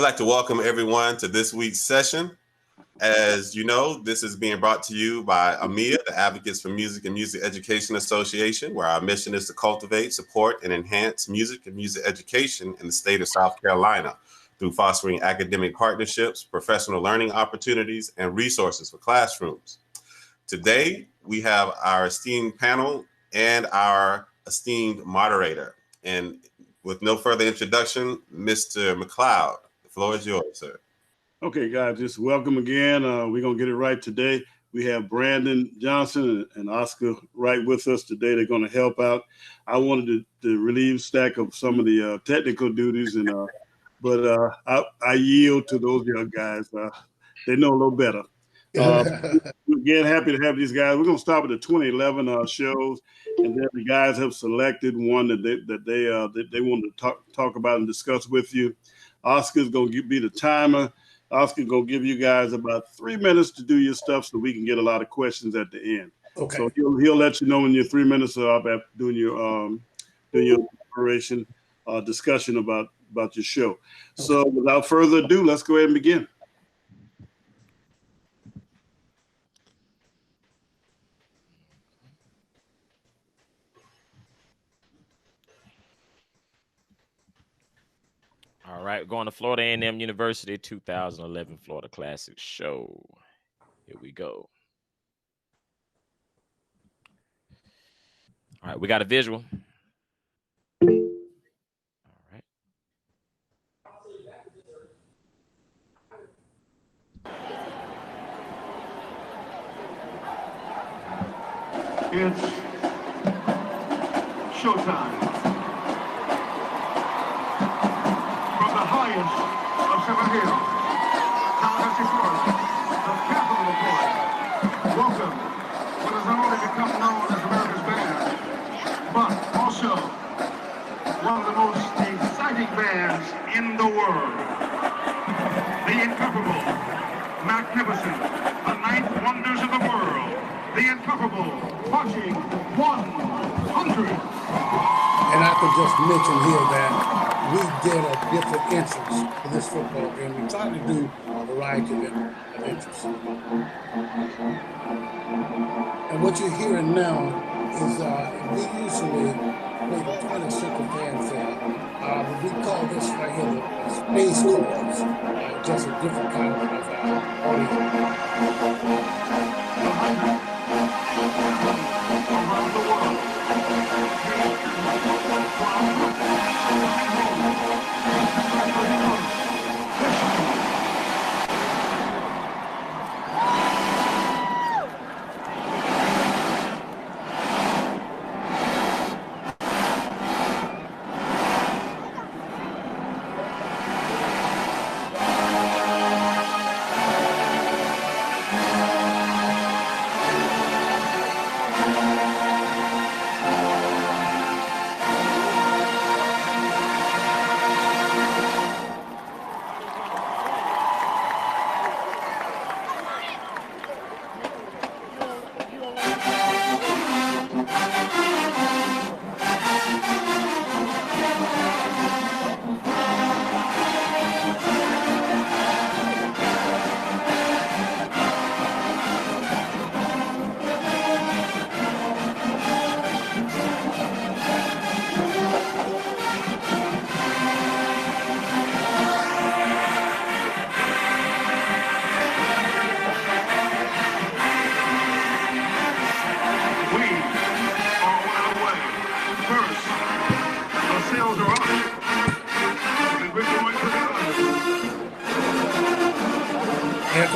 like to welcome everyone to this week's session. As you know, this is being brought to you by AMMEA, the Advocates for Music and Music Education Association, where our mission is to cultivate, support, and enhance music and music education in the state of South Carolina through fostering academic partnerships, professional learning opportunities, and resources for classrooms. Today, we have our esteemed panel and our esteemed moderator. And with no further introduction, Mr. McCloud, the floor is yours, sir. Okay, guys, just welcome again. We're going to get it right today. We have Brandon Johnson and Oscar Wright with us today. They're going to help out. I wanted to relieve Stack of some of the technical duties, but I yield to those young guys. They know a little better. Again, happy to have these guys. We're going to start with the 2011 shows, and then the guys have selected one that they want to talk about and discuss with you. Oscar's going to be the timer. Oscar's going to give you guys about 3 minutes to do your stuff so we can get a lot of questions at the end. Okay. So he'll let you know when your 3 minutes are up after doing your preparation discussion about your show. Okay. So without further ado, let's go ahead and begin. All right, we're going to Florida A&M University 2011 Florida Classic Show. Here we go. All right, we got a visual. All right. It's showtime. Of Seven Hills, Tallahassee, Florida, the capital of Florida. Welcome what has already become known as America's band, but also one of the most exciting bands in the world. The incomparable, magnificent, the ninth wonders of the world. The incomparable, watching 100. And I could just mention here that we did a different entrance for this football game. We tried to do a variety of entrances. And what you're hearing now is we usually play the 20 circle fanfare. But we call this right here the Space Chorus, just a different kind of audio. Around the world.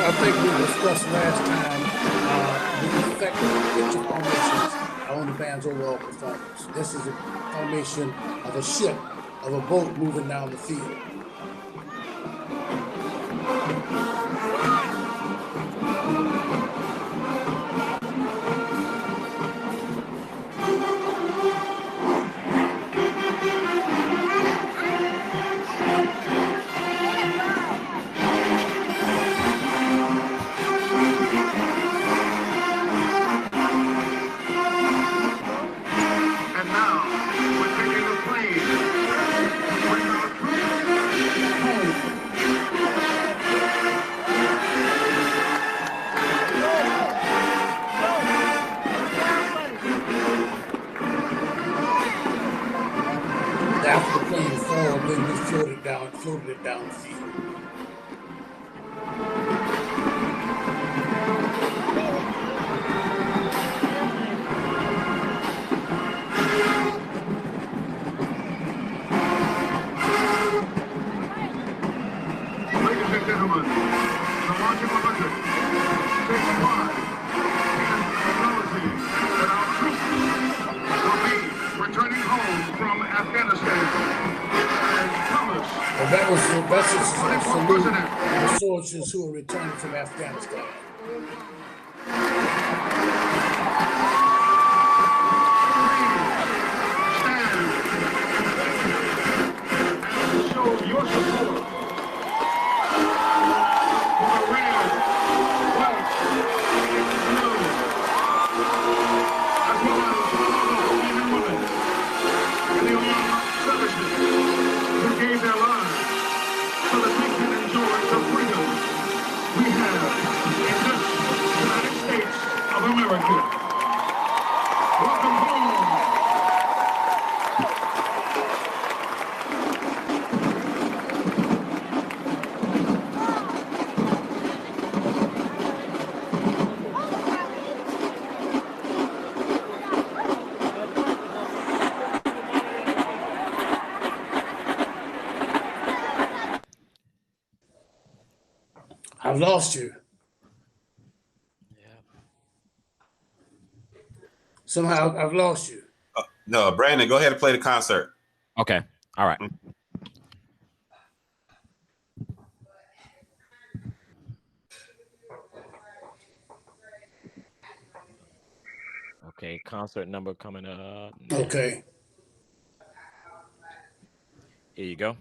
I think we discussed last time the effect of picture formations on the band's overall performance. This is a formation of a ship, of a boat moving down the field. floated it down the field. Ladies and gentlemen, the marching 100 takes pride in acknowledging that our troops will be returning home from Afghanistan as promised. Well, that's a salute President. to the soldiers who are returning from Afghanistan. Stand and show your support for the red, white, and blue, as well as all the men and women in the armed services who gave their lives so that we can enjoy the freedom we have in this United States of America. Welcome home. I've lost you. Yeah. Somehow I've lost you. No, Brandon, go ahead and play the concert. Okay. All right. Okay, concert number coming up. Okay. Here you go.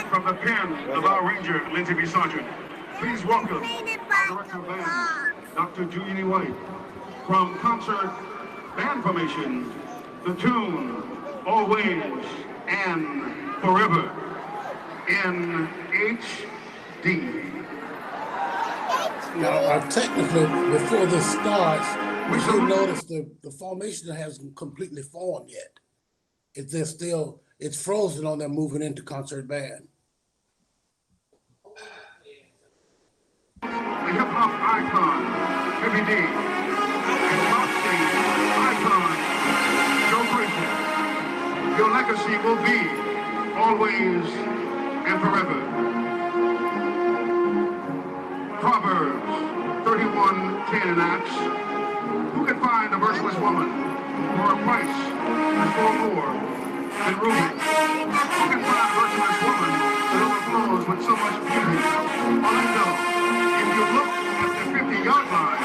From the pen of our Ranger, Lindsey B. Sargent, please welcome Director of Band, Dr. Julian White. From concert band formation, the tune Always and Forever in HD. Now, technically, before this starts, we should notice the formation hasn't completely formed yet. It's frozen on them moving into concert band. The hip-hop icon, Heavy D, and boxing icon, Joe Frazier. Your legacy will be always and forever. Proverbs 31:10 enacts, who can find a virtuous woman for a price and for more than rubies? Who can find a virtuous woman that overflows with so much beauty? All I know, if you look at the 50-yard line,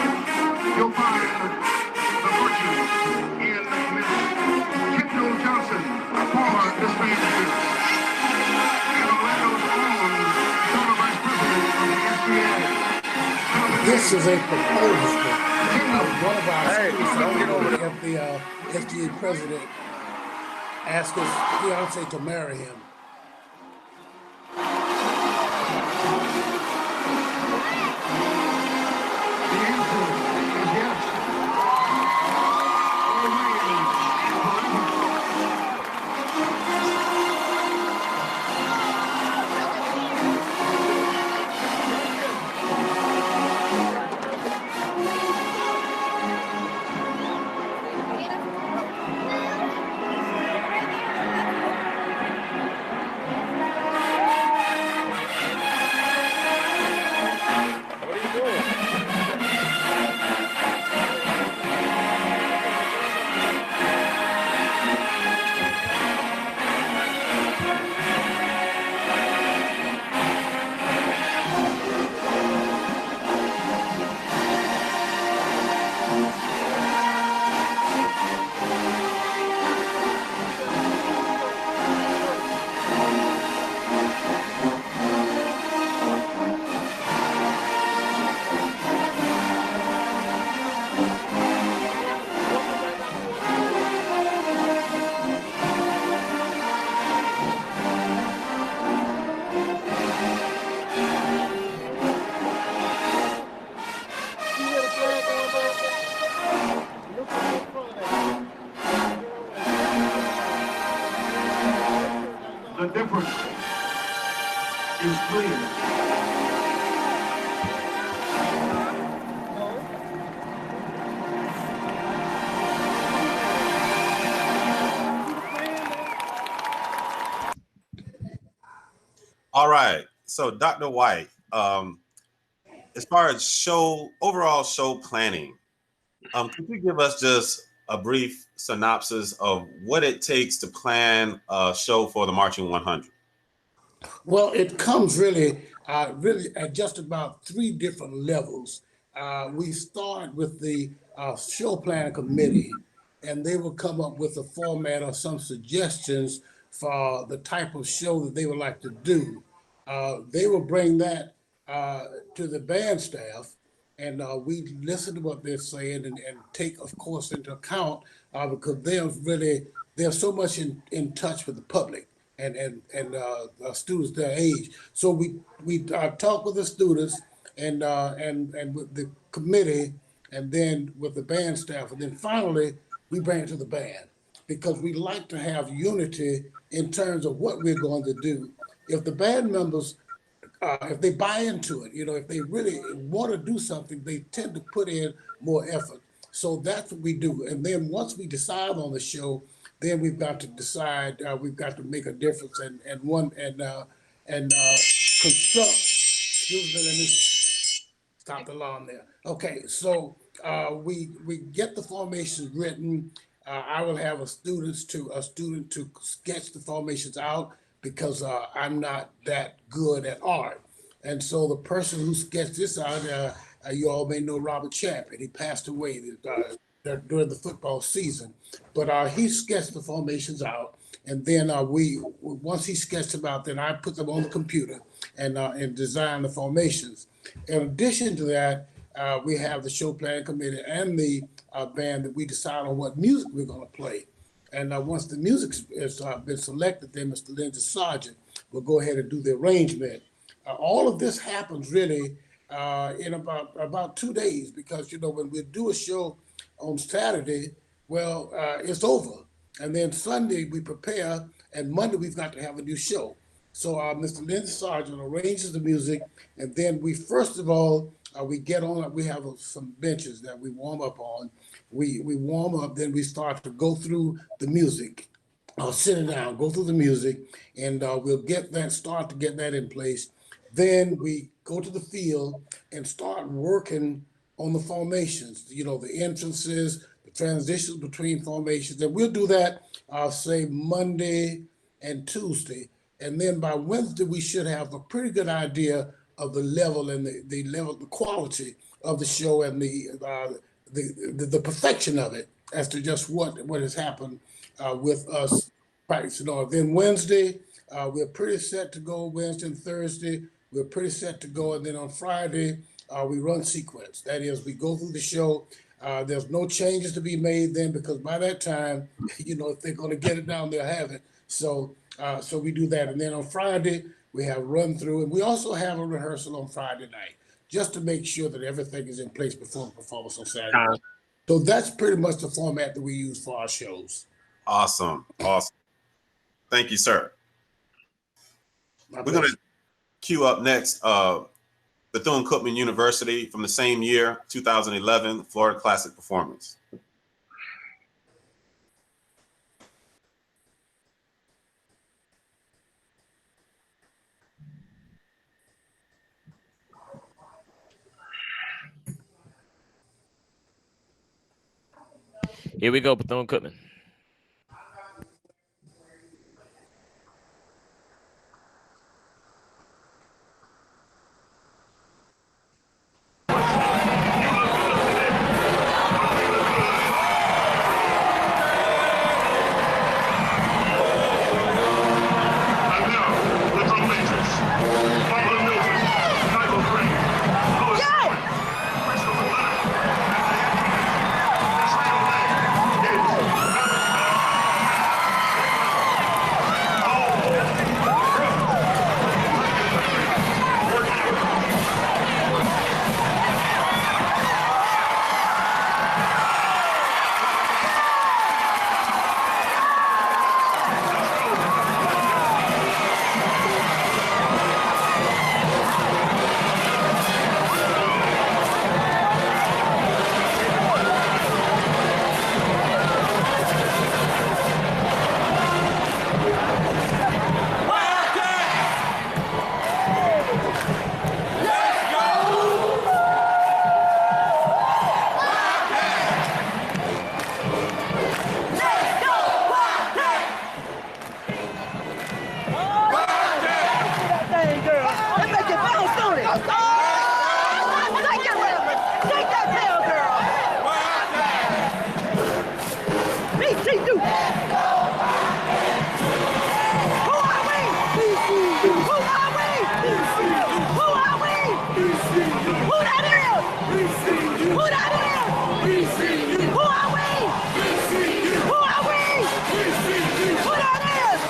you'll find the virtue in Miss Kendall Johnson for this man here. And Orlando's own former vice president of the SBA. This is a proposal. One of our students, the SGA president, asked his fiance to marry him. The answer is yes. All right. So, Dr. White, as far as overall show planning, could you give us just a brief synopsis of what it takes to plan a show for the Marching 100? Well, it comes really at just about 3 different levels. We start with the show planning committee, and they will come up with a format or some suggestions for the type of show that they would like to do. They will bring that to the band staff, and we listen to what they're saying and take, of course, into account because they're so much in touch with the public and students their age. So we talk with the students and with the committee, and then with the band staff, and then finally we bring it to the band because we like to have unity in terms of what we're going to do. If the band members if they buy into it, if they really want to do something, they tend to put in more effort. So that's what we do. And then once we decide on the show, then we've got to decide, we've got to make a difference and construct. Excuse me, let me stop the alarm there. Okay, so we get the formations written. I will have a student to sketch the formations out because I'm not that good at art. And so the person who sketched this out, you all may know Robert Champion. He passed away during the football season. But he sketched the formations out. And then once he sketched them out, then I put them on the computer and design the formations. In addition to that, we have the show planning committee and the band that we decide on what music we're going to play. And once the music has been selected, then Mr. Lindsay Sargent will go ahead and do the arrangement. All of this happens really in about 2 days because, when we do a show on Saturday, well, it's over. And then Sunday we prepare, and Monday we've got to have a new show. So Mr. Lindsay Sargent arranges the music, and then we first of all, we get on, we have some benches that we warm up on. We warm up, then we start to go through the music. I'll sit it down, go through the music, and we'll start to get that in place. Then we go to the field and start working on the formations, the entrances, the transitions between formations. And we'll do that, say Monday and Tuesday. And then by Wednesday, we should have a pretty good idea of the level and the quality of the show and the perfection of it as to just what has happened with us practicing on. Then Wednesday, we're pretty set to go. Wednesday and Thursday, we're pretty set to go. And then on Friday, we run sequence. That is, we go through the show. There's no changes to be made then because by that time, if they're going to get it down, they'll have it. So we do that. And then on Friday, we have run through. And we also have a rehearsal on Friday night just to make sure that everything is in place before the performance on Saturday. So that's pretty much the format that we use for our shows. Awesome. Thank you, sir. We're going to queue up next Bethune-Cookman University from the same year, 2011, Florida Classic Performance. Here we go, Bethune-Cookman. Go! Who that is? Who are we? Who are we? Who that is?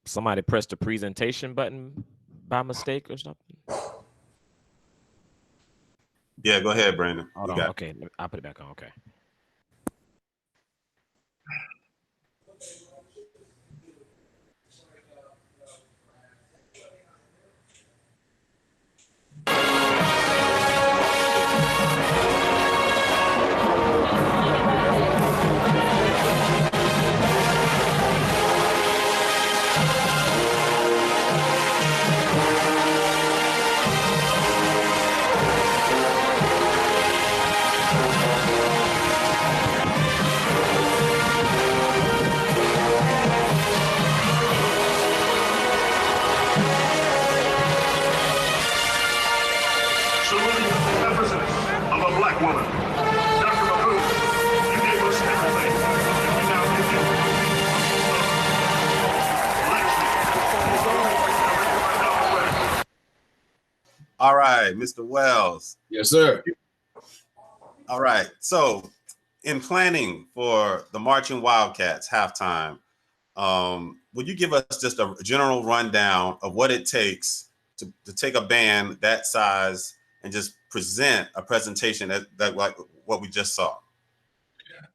Somebody pressed the presentation button by mistake or something. Yeah, go ahead, Brandon. Hold on. Okay, I'll put it back on. Okay. Saluting the emphasis of a black woman. Dr. McCloud, you gave us everything. And we now give you legacy. All right, Mr. Wells. Yes, sir. All right. So, in planning for the Marching Wildcats halftime, will you give us just a general rundown of what it takes to take a band that size and just present a presentation that like what we just saw?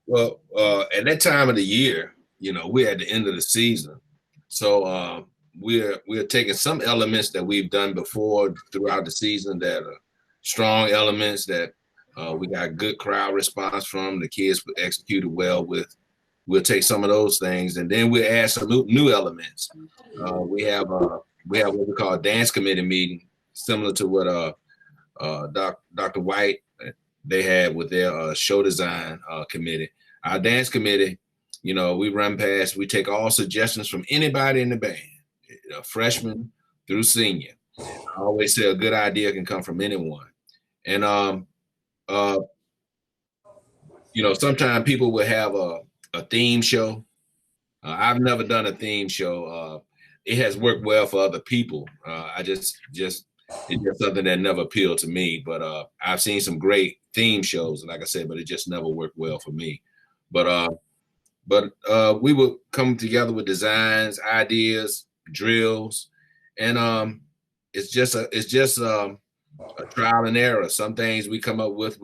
Well, at that time of the year, we're at the end of the season. So we're taking some elements that we've done before throughout the season that are strong elements that we got good crowd response from, the kids executed well with. We'll take some of those things and then we'll add some new elements. We have what we call a dance committee meeting, similar to what Dr. White they had with their show design committee. Our dance committee, we run past, we take all suggestions from anybody in the band, freshman through senior. I always say a good idea can come from anyone. And sometimes people will have a theme show. I've never done a theme show. It has worked well for other people. It's just something that never appealed to me. But I've seen some great theme shows, like I said, but it just never worked well for me. But we would come together with designs, ideas, drills, and it's just a trial and error. Some things we'll come up with.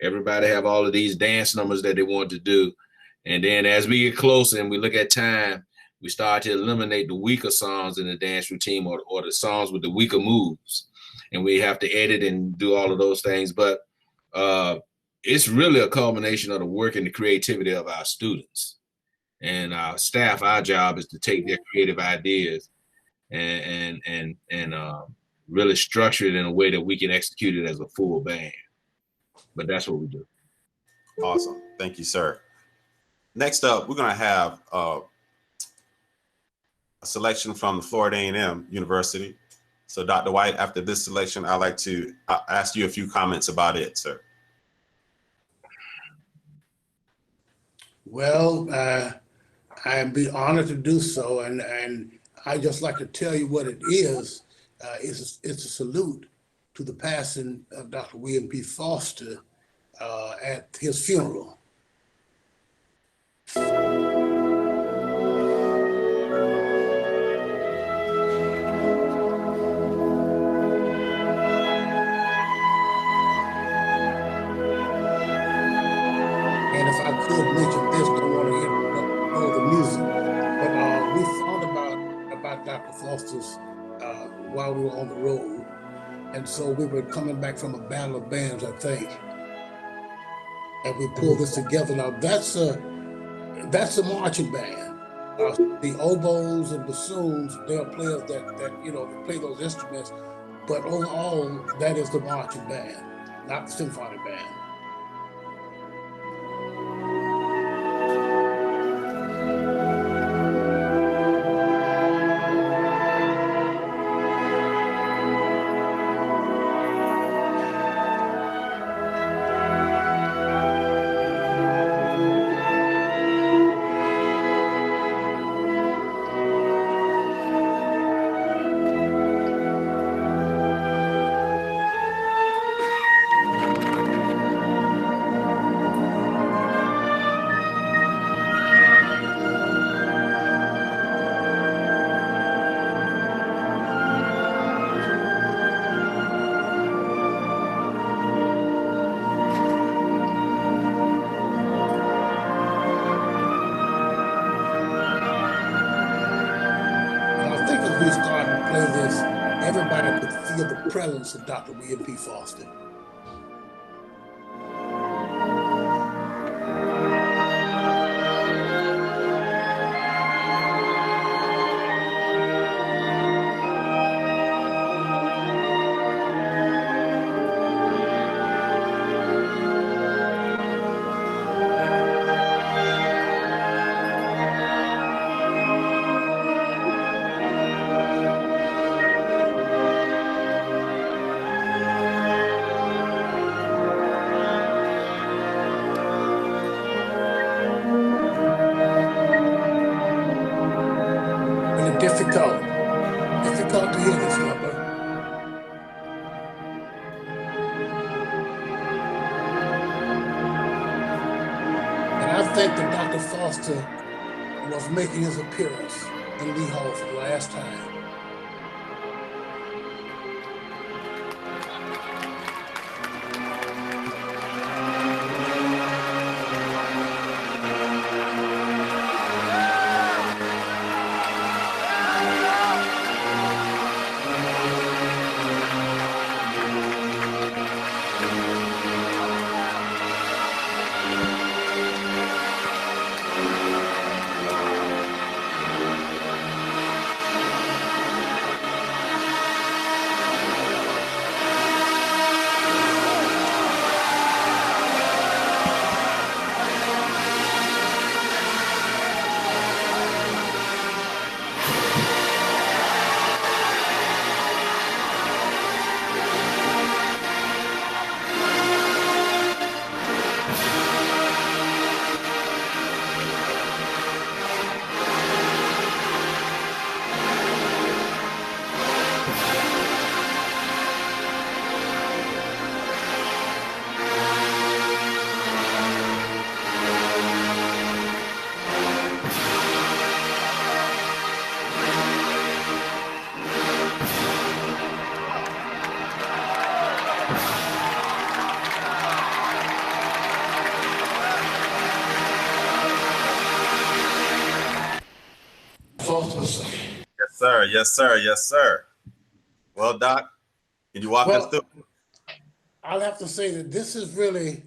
Everybody have all of these dance numbers that they want to do. And then as we get closer and we look at time, we start to eliminate the weaker songs in the dance routine or the songs with the weaker moves. And we have to edit and do all of those things. But it's really a culmination of the work and the creativity of our students. And our staff, our job is to take their creative ideas and really structure it in a way that we can execute it as a full band. But that's what we do. Awesome. Thank you, sir. Next up, we're going to have a selection from the Florida A&M University. So, Dr. White, after this selection, I'd like to ask you a few comments about it, sir. Well, I'd be honored to do so. And I just like to tell you what it is. It's a salute to the passing of Dr. William P. Foster at his funeral. And if I could mention this, don't want to hear the music, but we thought about Dr. Foster's while we were on the road. And so we were coming back from a battle of bands, I think. And we pulled this together. Now that's a marching band. The oboes and bassoons, there are players that play those instruments, but overall, that is the marching band, not the symphony band. as we started to play this, everybody could feel the presence of Dr. William P. Foster. Difficult to hear this number. And I think that Dr. Foster was making his appearance in Lee Hall for the last time. Yes, sir. Yes, sir. Yes, sir. Well, Doc, can you walk us through? I'll have to say that this is really,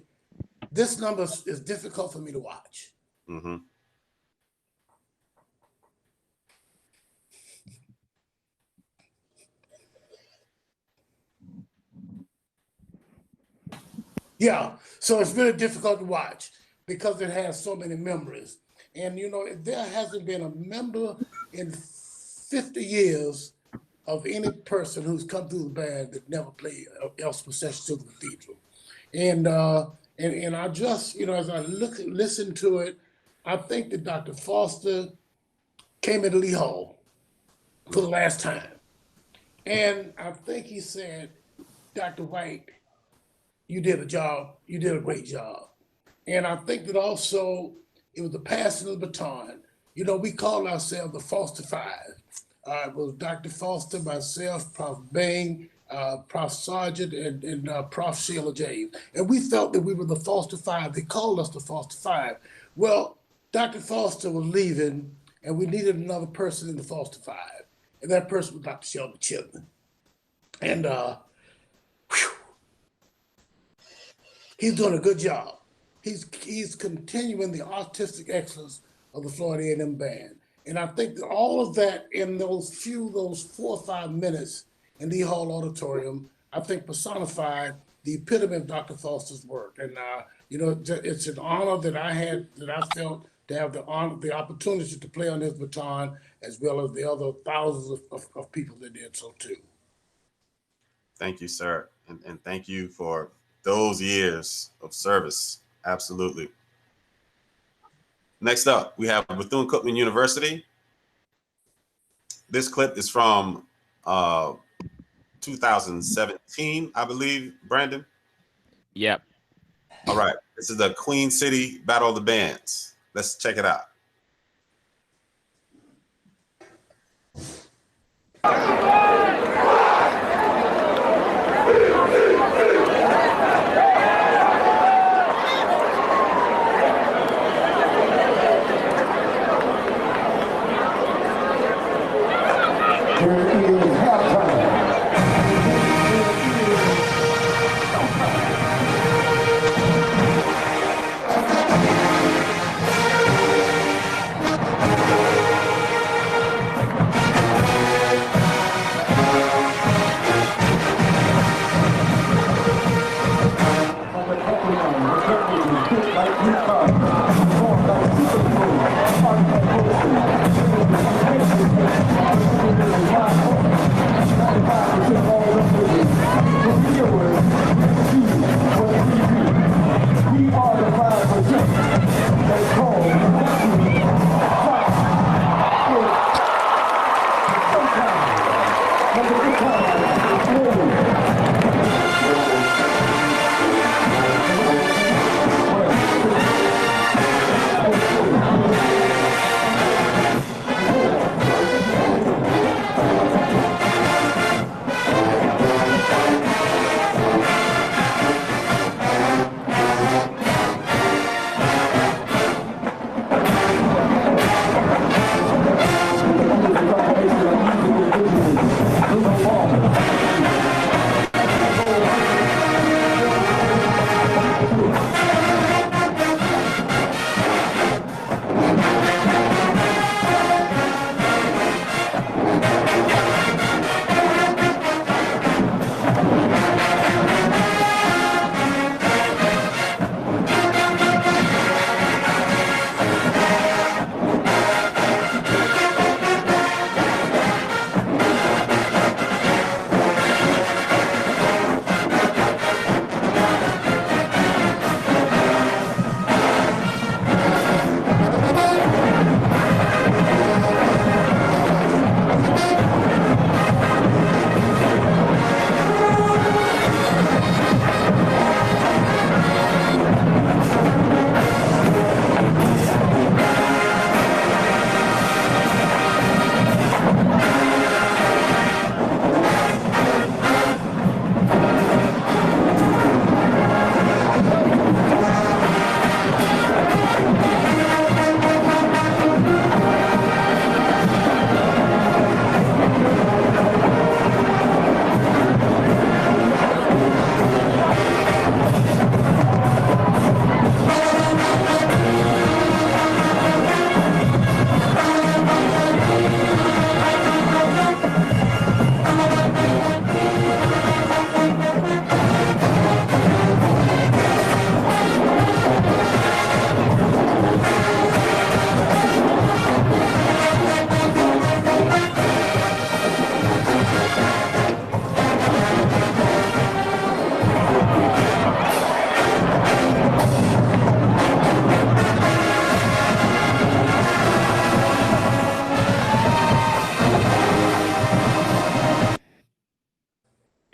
this number is difficult for me to watch. Mm-hmm. Yeah, so it's really difficult to watch because it has so many memories. And you know, there hasn't been a member in 50 years of any person who's come through the band that never played else Procession to the Cathedral. And I just, you know, as I listen to it, I think that Dr. Foster came into Lee Hall for the last time. And I think he said, Dr. White, you did a job, you did a great job. And I think that also it was the passing of the baton. You know, we call ourselves the Foster Five. It was Dr. Foster, myself, Prof. Bang, Prof. Sargent, and Prof. Sheila James. And we felt that we were the Foster Five. They called us the Foster Five. Well, Dr. Foster was leaving, and we needed another person in the Foster Five. And that person was Dr. Shelby Chipman. And he's doing a good job. He's continuing the artistic excellence of the Florida A&M band. And I think that all of that in those 4 or 5 minutes in Lee Hall Auditorium, I think personified the epitome of Dr. Foster's work. And you know, it's an honor that I felt to have the opportunity to play on his baton, as well as the other thousands of people that did so too. Thank you, sir. And thank you for those years of service. Absolutely. Next up, we have Bethune-Cookman University. This clip is from 2017, I believe, Brandon? Yep. All right. This is the Queen City Battle of the Bands. Let's check it out. Here is halftime.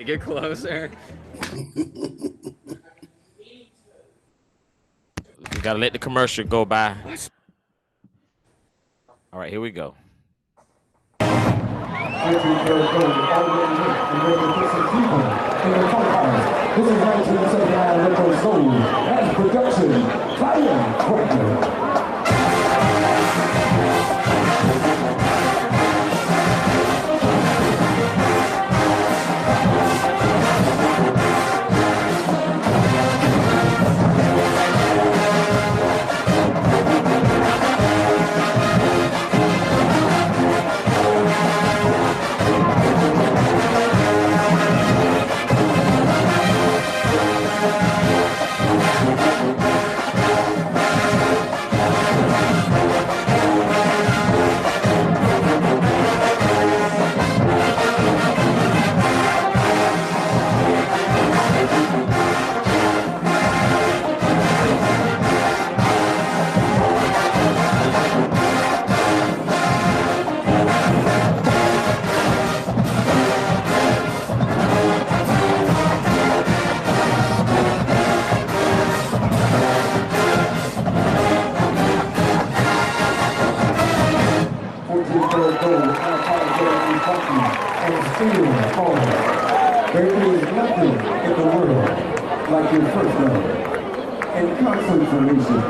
Get closer. We gotta let the commercial go by. All right, here we go. This is 1979 Retro Soul and production Fire Corporate. There is nothing in the world like your first love. And concentration,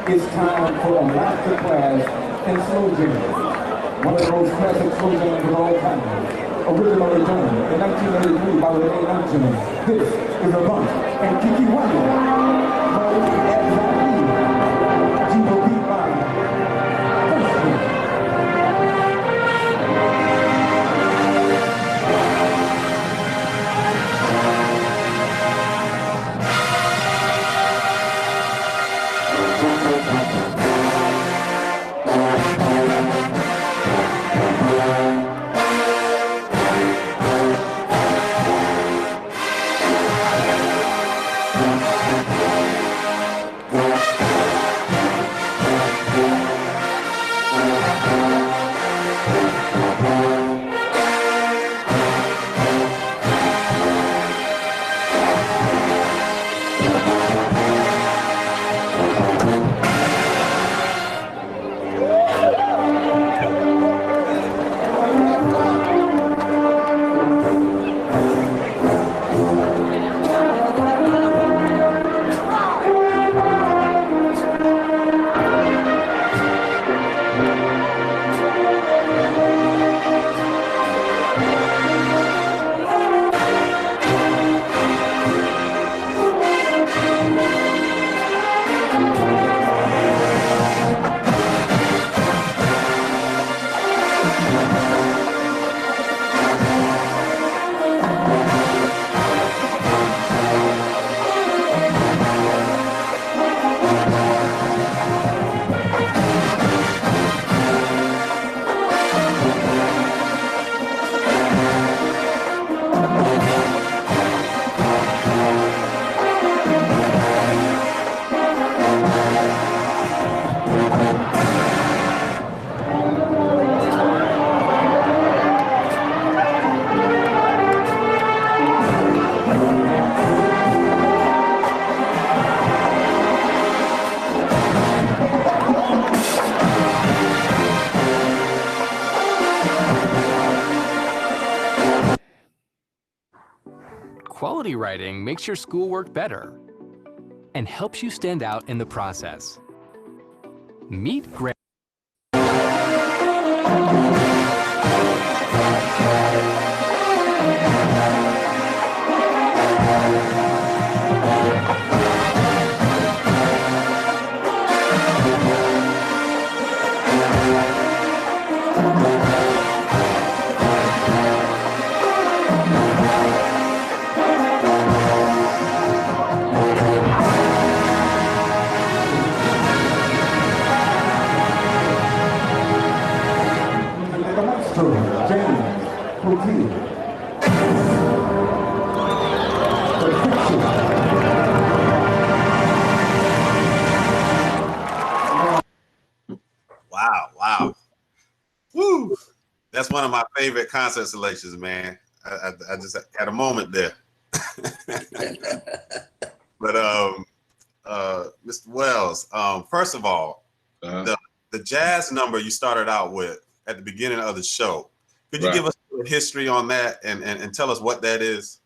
it's time for a master class in slow jam. one of those classic slow jams of all time. Originally done in 1983 by Renee Langton. This is Avant and Kiki Wonder. Jibo Beat by Quality writing makes your schoolwork better and helps you stand out in the process. Meet Greg. Wow. Woo. That's one of my favorite concert selections, man. I just had a moment there. But Mr. Wells, first of all, the jazz number you started out with at the beginning of the show, could you give us a history on that and tell us what that is?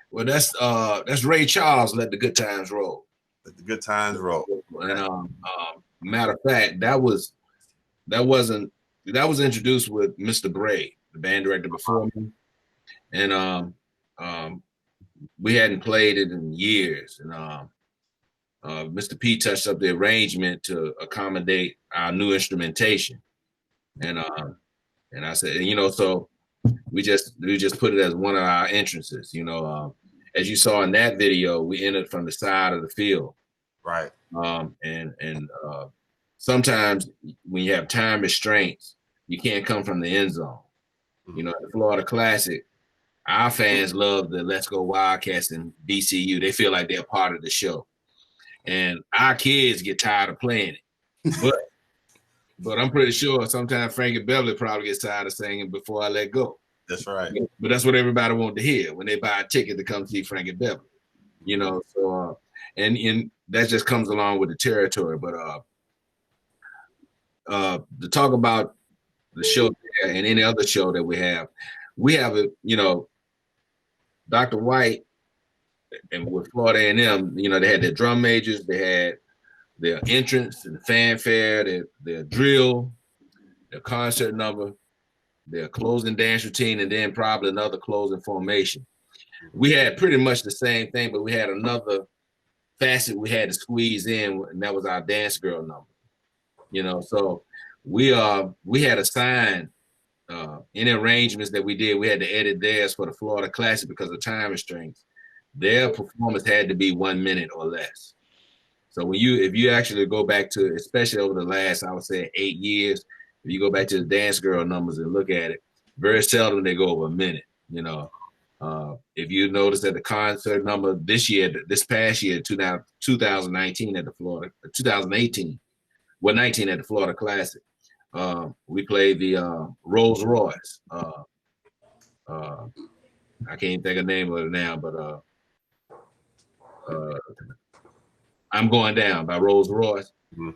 Well, that's Ray Charles, Let the Good Times Roll. Let the Good Times Roll. And matter of fact, that was introduced with Mr. Bray, the band director before me, and we hadn't played it in years, and Mr. P touched up the arrangement to accommodate our new instrumentation, and I said, so we just put it as one of our entrances, as you saw in that video, we entered from the side of the field, right, and sometimes when you have time restraints, you can't come from the end zone. Mm-hmm. At the Florida Classic, our fans love the Let's Go Wildcats and BCU. They feel like they're part of the show. And our kids get tired of playing it. But I'm pretty sure sometimes Frankie Beverly probably gets tired of singing Before I Let Go. That's right. But that's what everybody wants to hear when they buy a ticket to come see Frankie Beverly. So and that just comes along with the territory. But to talk about the show and any other show that we have Dr. White and with Florida A&M, they had their drum majors, they had their entrance and the fanfare, their drill, the concert number, their closing dance routine, and then probably another closing formation. We had pretty much the same thing, but we had another facet we had to squeeze in, and that was our dance girl number. You know, so we had assigned any arrangements that we did, we had to edit theirs for the Florida Classic because of time restraints. Their performance had to be 1 minute or less. So if you actually go back to, especially over the last, I would say 8 years, if you go back to the dance girl numbers and look at it, very seldom they go over a minute. You know, if you notice that the concert number this past year, 2019 at the Florida, 2018, well, 19 at the Florida Classic, we played the Rolls Royce. I can't think of the name of it now, but I'm Going Down by Rolls Royce. Mm-hmm.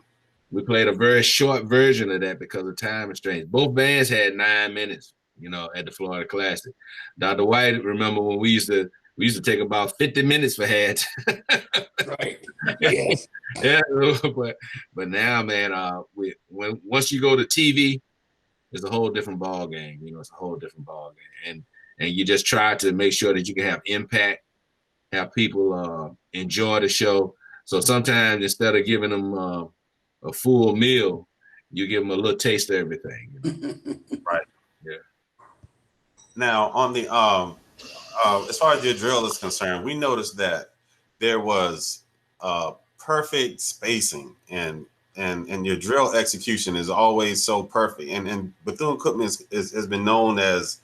We played a very short version of that because of time restraints. Both bands had 9 minutes, you know, at the Florida Classic. Dr. White, remember when we used to take about 50 minutes for heads. Right. Yes. Yeah, but now, man, once you go to TV, it's a whole different ball game. You know, it's a whole different ball game, and you just try to make sure that you can have impact, have people enjoy the show. So sometimes instead of giving them a full meal, you give them a little taste of everything. You know? Right. Yeah. Now, on the as far as your drill is concerned, we noticed that there was perfect spacing, and your drill execution is always so perfect. And Bethune-Cookman has been known as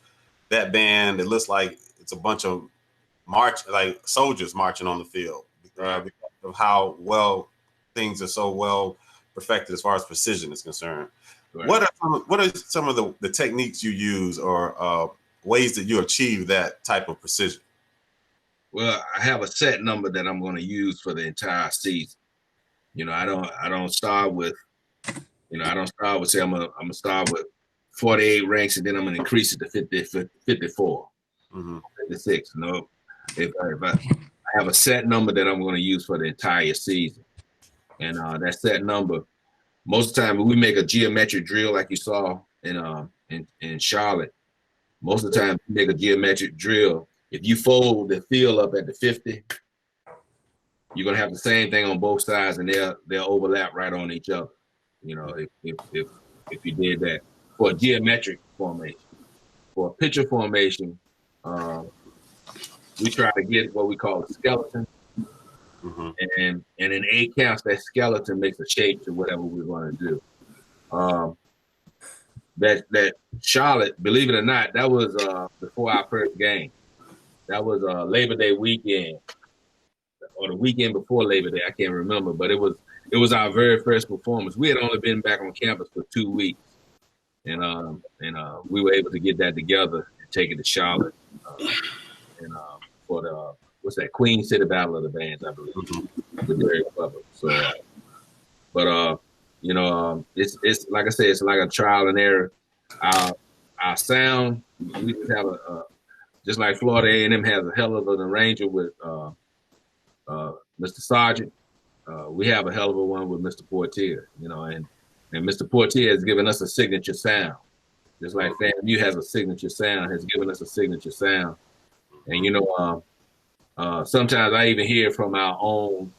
that band. It looks like it's a bunch of soldiers marching on the field because of how well things are so well perfected as far as precision is concerned. Right. What are some of the techniques you use or ways that you achieve that type of precision? Well, I have a set number that I'm going to use for the entire season. You know, I don't start with say I'm gonna start with 48 ranks and then I'm gonna increase it to 54, 56. No, if I have a set number that I'm going to use for the entire season, and that set number, most of the time when we make a geometric drill like you saw in Charlotte, most of the time we make a geometric drill. If you fold the field up at the 50, you're gonna have the same thing on both sides, and they'll overlap right on each other. You know, if you did that for a geometric formation. For a picture formation, we try to get what we call a skeleton, and in 8 counts, that skeleton makes a shape to whatever we're going to do. That Charlotte, believe it or not, that was before our first game. That was Labor Day weekend, or the weekend before Labor Day. I can't remember, but it was our very first performance. We had only been back on campus for 2 weeks, and we were able to get that together and take it to Charlotte, for the Queen City Battle of the Bands, I believe. Very clever. So, you know, it's like I said, it's like a trial and error. Our sound, we just have just like Florida A&M has a hell of an arranger with Mr. Sargent. We have a hell of a one with Mr. Portier, you know, and Mr. Portier has given us a signature sound. Just like FAMU has a signature sound, has given us a signature sound. And, you know, sometimes I even hear from my own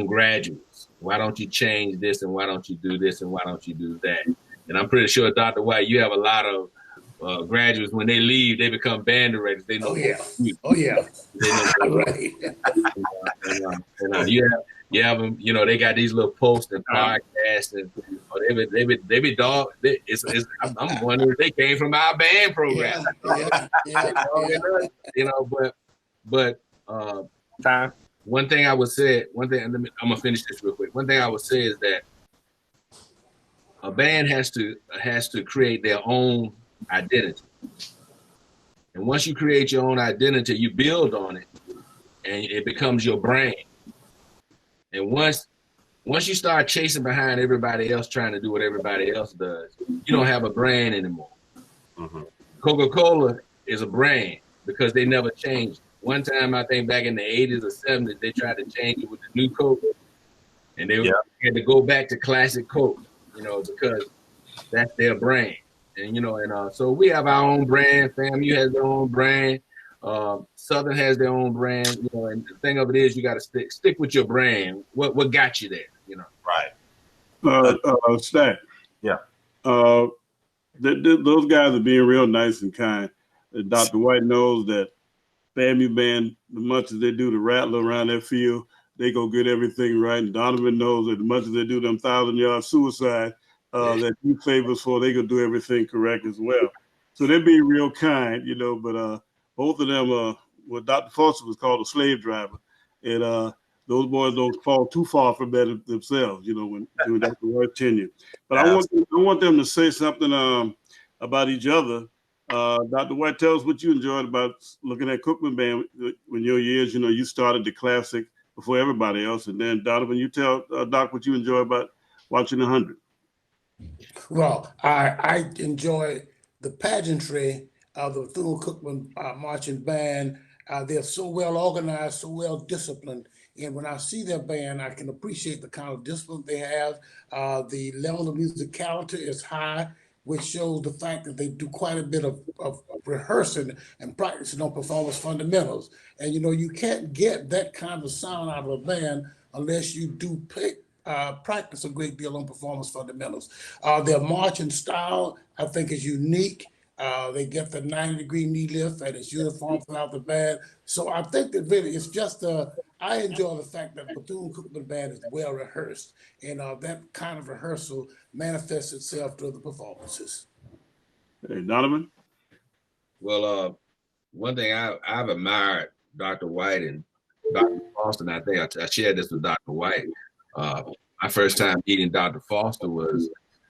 graduates, why don't you change this, and why don't you do this, and why don't you do that? And I'm pretty sure, Dr. White, you have a lot of graduates, when they leave, they become band directors. They know. Oh yeah. They know right. And you have them. You know, they got these little posts and podcasts, and they be dog. I'm wondering if they came from our band program. Yeah. You know, but time. One thing I would say. I'm gonna finish this real quick. One thing I would say is that a band has to create their own identity. And once you create your own identity, you build on it, and it becomes your brand. And once you start chasing behind everybody else, trying to do what everybody else does, you don't have a brand anymore. Coca-Cola is a brand because they never changed. One time, I think back in the 80s or 70s, they tried to change it with the new Coke, and they had to go back to classic Coke, you know, because that's their brand. And so we have our own brand. FAMU has their own brand. Southern has their own brand. And the thing of it is, you got to stick with your brand. What got you there? Right. Stack. Yeah. Those guys are being real nice and kind. Dr. White knows that FAMU band, as much as they do the rattle around that field, they go get everything right. And Donovan knows that as much as they do them 1,000-yard suicide that he favors for, they gonna do everything correct as well. So they're being real kind, but both of them, what Dr. Foster was called a slave driver. And those boys don't fall too far from that themselves, when doing Dr. White's tenure. But I want them to say something about each other. Dr. White, tell us what you enjoyed about looking at Cookman Band when your years, you started the classic before everybody else. And then Donovan, you tell Doc what you enjoy about watching 100. Well, I enjoy the pageantry of the Bethune-Cookman marching band. They're so well organized, so well disciplined. And when I see their band, I can appreciate the kind of discipline they have. The level of musicality is high, which shows the fact that they do quite a bit of rehearsing and practicing on performance fundamentals. And you can't get that kind of sound out of a band unless you do practice a great deal on performance fundamentals. Their marching style, I think, is unique. They get the 90-degree knee lift and it's uniform throughout the band. So I think that really it's just I enjoy the fact that Bethune-Cookman band is well rehearsed, and that kind of rehearsal manifests itself through the performances. Hey, Donovan? Well, one thing I've admired Dr. White and Dr. Foster, and I think I shared this with Dr. White. My first time meeting Dr. Foster was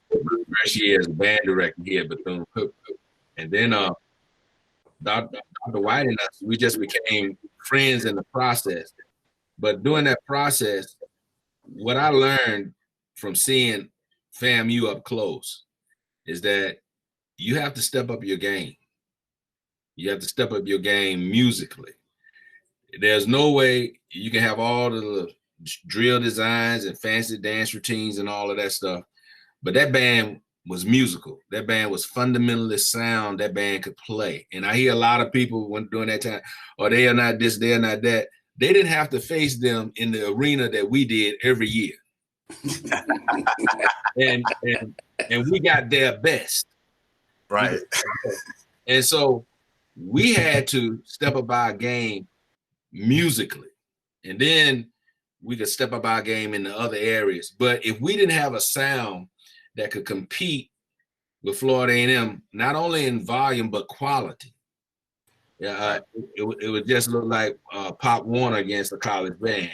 my first year as a band director here at Bethune-Cookman. And then Dr. White and us, we just became friends in the process. But during that process, what I learned from seeing FAMU up close is that you have to step up your game. You have to step up your game musically. There's no way you can have all the drill designs and fancy dance routines and all of that stuff, but that band was musical. That band was fundamentally sound. That band could play. And I hear a lot of people during that time, they are not this, they are not that. They didn't have to face them in the arena that we did every year. and we got their best. Right. And so we had to step up our game musically. And then we could step up our game in the other areas. But if we didn't have a sound that could compete with Florida A&M, not only in volume, but quality, it would just look like Pop Warner against a college band,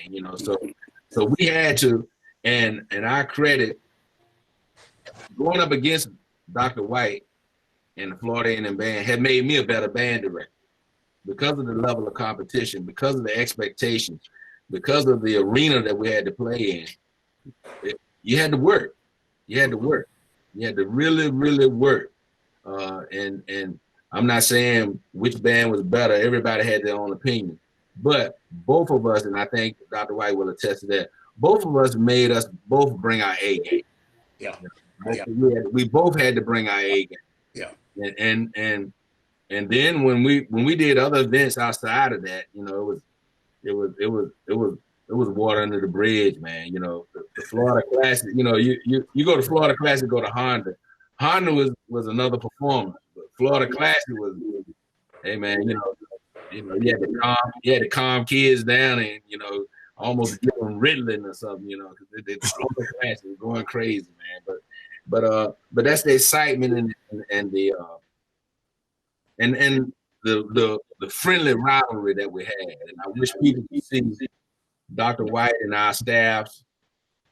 So we had to, and I credit going up against Dr. White and the Florida A&M band had made me a better band director because of the level of competition, because of the expectations, because of the arena that we had to play in. You had to work. You had to work. You had to really, really work. And I'm not saying which band was better. Everybody had their own opinion. But both of us, and I think Dr. White will attest to that, both of us made us both bring our A game. Yeah. We both had to bring our A game. Yeah. And then when we did other events outside of that, it was water under the bridge, man. The Florida Classic, you go to Florida Classic, go to Honda. Honda was another performer. But Florida Classic was, hey man, you had to calm kids down and almost give them Ritalin or something, because the Florida Classic was going crazy, man. But that's the excitement and the friendly rivalry that we had. And I wish people could see Dr. White and our staffs.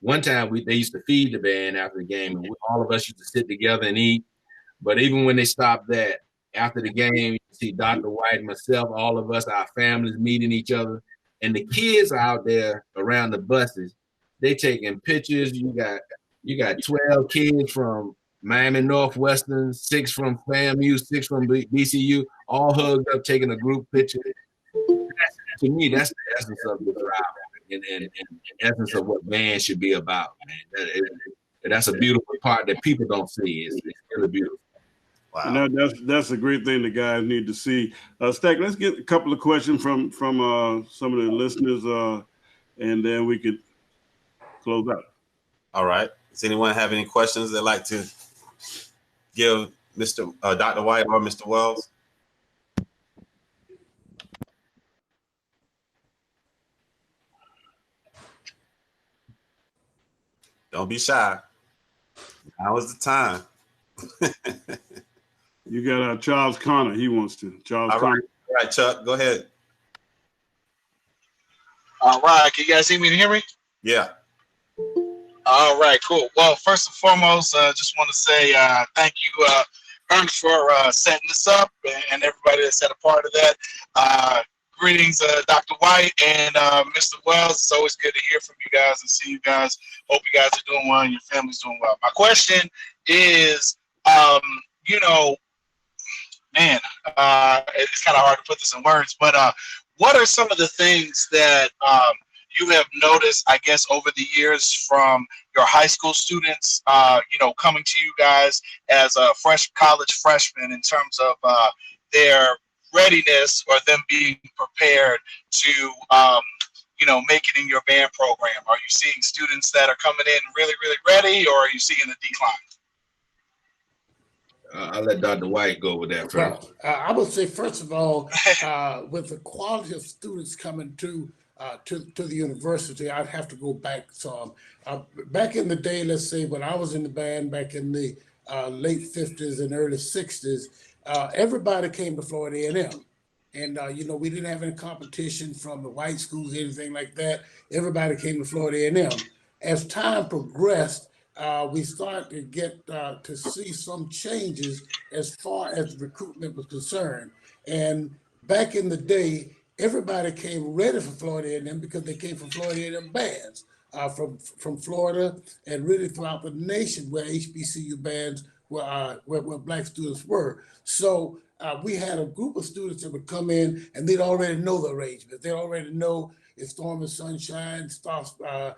One time they used to feed the band after the game, and all of us used to sit together and eat. But even when they stopped that, after the game, you see Dr. White, myself, all of us, our families meeting each other. And the kids are out there around the buses. They taking pictures. You got 12 kids from Miami Northwestern, 6 from FAMU, 6 from BCU, all hugged up, taking a group picture. To me, that's the essence of the rivalry and essence of what band should be about, man. And that's a beautiful part that people don't see. It's really beautiful. Wow. And that's a great thing the guys need to see. Stack, let's get a couple of questions from some of the listeners, and then we could close out. All right. Does anyone have any questions they'd like to give Mr. Dr. White or Mr. Wells? Don't be shy. Now is the time. You got Charles Connor. He wants to. Charles Connor. All right, Chuck, go ahead. All right. Can you guys see me and hear me? Yeah. All right, cool. Well, first and foremost, just want to say thank you, Ernst, for setting this up and everybody that's had a part of that. Greetings, Dr. White and Mr. Wells. It's always good to hear from you guys and see you guys. Hope you guys are doing well and your family's doing well. My question is, you know, man, it's kind of hard to put this in words, but what are some of the things that you have noticed, I guess, over the years from your high school students, you know, coming to you guys as a college freshmen in terms of their readiness or them being prepared to, you know, make it in your band program? Are you seeing students that are coming in really, really ready, or are you seeing a decline? I'll let Dr. White go with that first. Well, I would say, first of all, with the quality of students coming to the university, I'd have to go back some. Back in the day, let's say when I was in the band back in the late 50s and early 60s, everybody came to Florida A&M. And, you know, we didn't have any competition from the white schools, anything like that. Everybody came to Florida A&M. As time progressed, we started to get to see some changes as far as recruitment was concerned. And back in the day, everybody came ready for Florida A&M because they came from Florida A&M bands from Florida and really throughout the nation where HBCU bands where Black students were. So we had a group of students that would come in and they'd already know the arrangements. They'd already know it's Storm and Sunshine, Stars and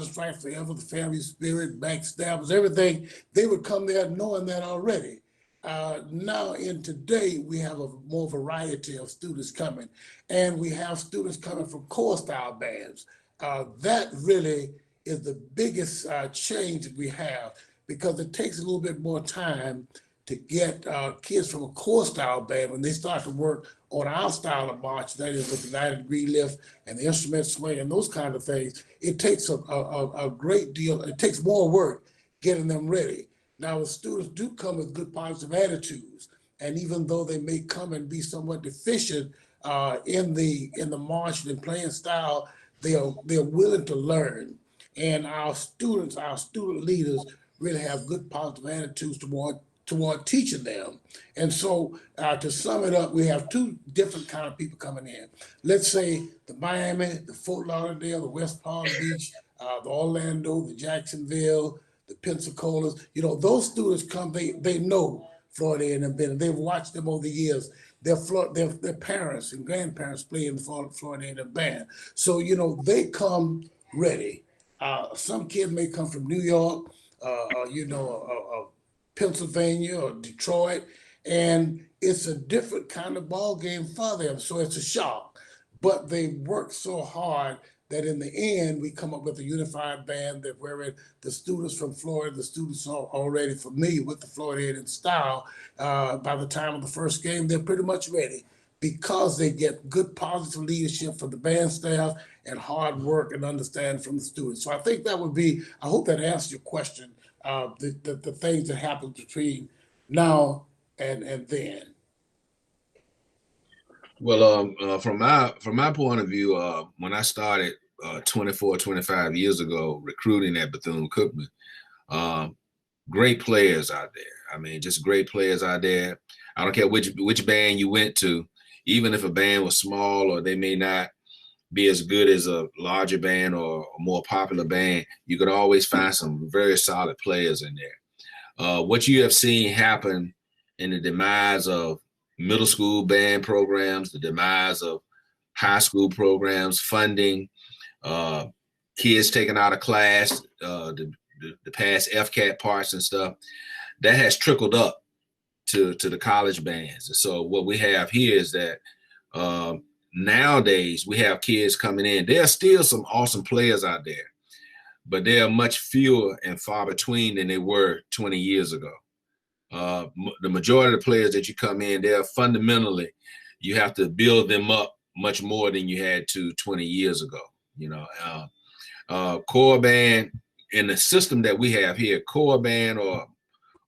Stripes Forever, The Family Spirit, Backstabbers, everything. They would come there knowing that already. Now in today, we have a more variety of students coming, and we have students coming from core style bands. That really is the biggest change that we have, because it takes a little bit more time to get kids from a core style band when they start to work on our style of march, that is with the 90-degree lift and the instrument swing and those kind of things. It takes a great deal, it takes more work getting them ready. Now, the students do come with good positive attitudes, and even though they may come and be somewhat deficient in the marching and playing style, they're willing to learn. And our student leaders really have good positive attitudes toward teaching them. And so to sum it up, we have two different kind of people coming in. Let's say the Miami, the Fort Lauderdale, the West Palm Beach, the Orlando, the Jacksonville, the Pensacola's, you know, those students come, they know Florida A&M band, and they've watched them over the years. Their parents and grandparents play in the Florida A&M band. So, you know, they come ready. Some kids may come from New York, you know, Pennsylvania or Detroit, and it's a different kind of ball game for them. So it's a shock, but they work so hard that in the end, we come up with a unified band that wherein the students from Florida, the students are already familiar with the Florida A&M style. By the time of the first game, they're pretty much ready because they get good positive leadership from the band staff and hard work and understanding from the students. So I think that would be, I hope that answers your question, the things that happen between now and then. Well, from my point of view, when I started 25 years ago recruiting at Bethune-Cookman, great players out there. I mean, just great players out there. I don't care which band you went to, even if a band was small or they may not be as good as a larger band or a more popular band, you could always find some very solid players in there. What you have seen happen in the demise of middle school band programs, the demise of high school programs, funding, kids taken out of class, the the past FCAT parts and stuff, that has trickled up to the college bands. And so what we have here is that nowadays we have kids coming in. There are still some awesome players out there, but they are much fewer and far between than they were 20 years ago. The majority of the players that you come in, they're fundamentally, you have to build them up much more than you had to 20 years ago. You know, core band in the system that we have here, core band, or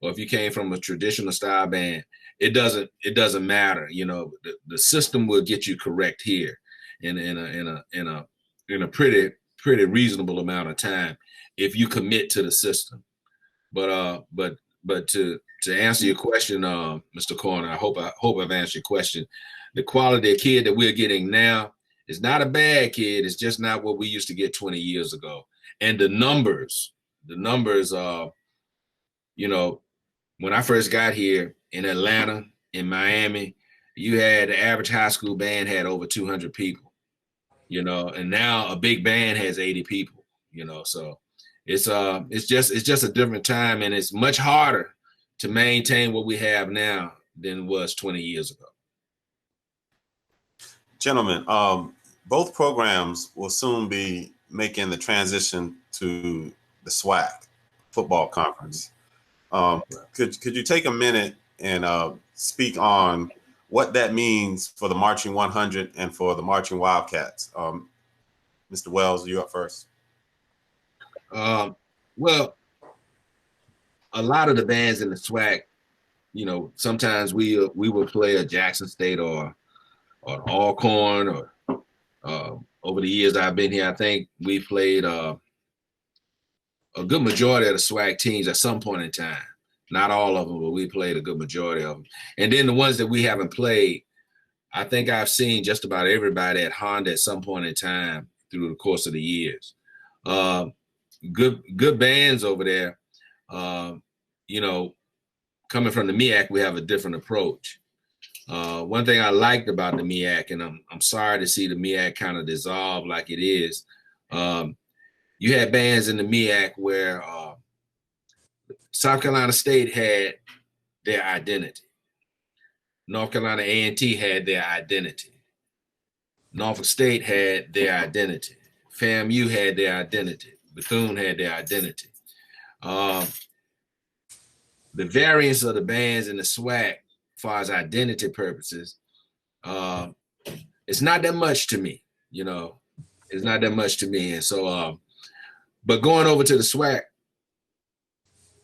if you came from a traditional style band, it doesn't matter. You know, the system will get you correct here in a pretty reasonable amount of time if you commit to the system. But to answer your question, Mr. Corner, I hope I've answered your question. The quality of kid that we're getting now is not a bad kid. It's just not what we used to get 20 years ago. And the numbers, you know, when I first got here in Atlanta, in Miami, you had the average high school band had over 200 people, you know, and now a big band has 80 people, you know. So it's just a different time, and it's much harder to maintain what we have now than it was 20 years ago. Gentlemen, both programs will soon be making the transition to the SWAC football conference. Could you take a minute and speak on what that means for the Marching 100 and for the Marching Wildcats? Mr. Wells, you up first. Well, a lot of the bands in the SWAC, you know, sometimes we will play a Jackson State or an Alcorn, or over the years I've been here, I think we played a good majority of the SWAC teams at some point in time. Not all of them, but we played a good majority of them. And then the ones that we haven't played, I think I've seen just about everybody at Honda at some point in time through the course of the years. Good bands over there. You know, coming from the MEAC, we have a different approach. One thing I liked about the MEAC, and I'm sorry to see the MEAC kind of dissolve like it is, you had bands in the MEAC where South Carolina State had their identity. North Carolina A&T had their identity. Norfolk State had their identity. FAMU had their identity. Bethune had their identity. The variance of the bands in the SWAC, as far as identity purposes, it's not that much to me, you know. It's not that much to me. And so, but going over to the SWAC,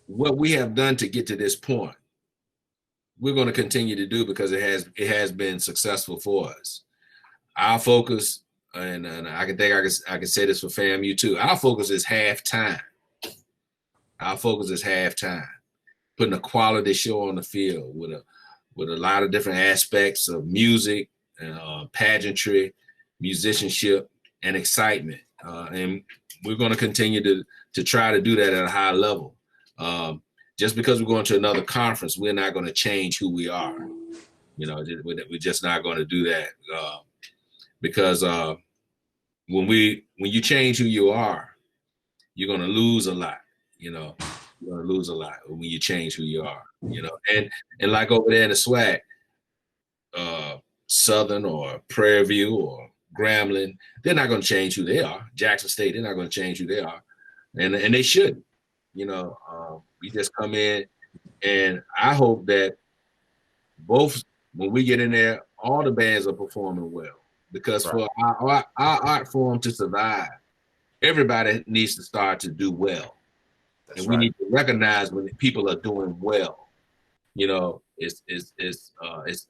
what we have done to get to this point, we're going to continue to do because it has been successful for us. Our focus, and I can say this for FAMU too, our focus is halftime. Our focus is halftime, putting a quality show on the field with a lot of different aspects of music, pageantry, musicianship, and excitement. And we're going to continue to try to do that at a high level. Just because we're going to another conference, we're not going to change who we are. You know, we're just not going to do that because when you change who you are, you're going to lose a lot. You know, you're going to lose a lot when you change who you are. You know, and like over there in the SWAC, Southern or Prairie View or Grambling, they're not going to change who they are. Jackson State, they're not going to change who they are, and they shouldn't. You know, we just come in, and I hope that both, when we get in there, all the bands are performing well. Because for our art form to survive, everybody needs to start to do well. And we need to recognize when people are doing well. You know, it's